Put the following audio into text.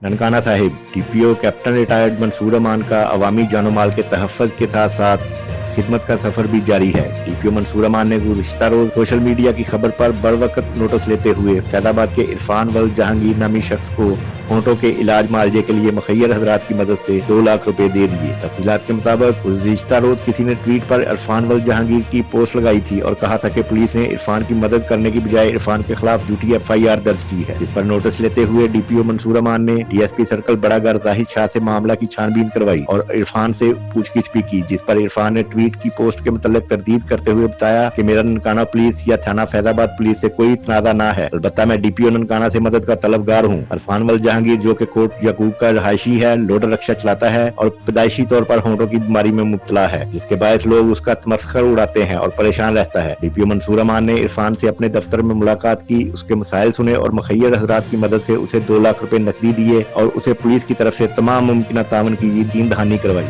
Nankana Sahib DPO captain retired Mansoor Aman का अवामी जानो माल के तहफ़्फ़ुज़ के साथ साथ खिदमत का सफर भी जारी है। डीपीओ मंसूर अमान ने गुज़िश्ता रोज सोशल मीडिया की खबर पर बरवक्त नोटिस लेते हुए फैजाबाद के इरफान वल जहांगीर नामी शख्स को होंठों के इलाज मुआवजे के लिए मुखय्यर हजरात की मदद से 2 लाख रुपए दे दिए। तफसीलात के मुताबिक गुज़िश्ता रोज किसी ने ट्वीट पर इरफान वल जहांगीर की पोस्ट लगाई थी और कहा था कि पुलिस ने इरफान की मदद करने की बजाय इरफान के खिलाफ झूठी FIR दर्ज की है। इस पर नोटिस लेते हुए डीपीओ मंसूर अमान ने DSP सर्कल बड़ागर जाहिद शाह से मामला की छानबीन करवाई और इरफान से पूछगिछ भी की, जिस पर इरफान ने ट्वीट की पोस्ट के मुतालिक तरदीद करते हुए बताया कि मेरा ननकाना पुलिस या थाना फैजाबाद पुलिस से कोई तनाज़ा ना है, अलबत्ता मैं डीपीओ ननकाना से मदद का तलबगार हूँ। इरफान वल जहांगीर जो कि कोट याकूब का रहायशी है, लोडर रक्षा चलाता है और पैदाइशी तौर पर होंठों की बीमारी में मुब्तला है, जिसके बायस लोग उसका तमस्खर उड़ाते हैं और परेशान रहता है। डीपीओ मंसूर अमान ने इरफान से अपने दफ्तर में मुलाकात की, उसके मसाइल सुने और मुखय्यर हजरात की मदद से उसे 2 लाख रुपए नकदी दिए और उसे पुलिस की तरफ से तमाम मुमकिन तावन की यकीन दहानी करवाई।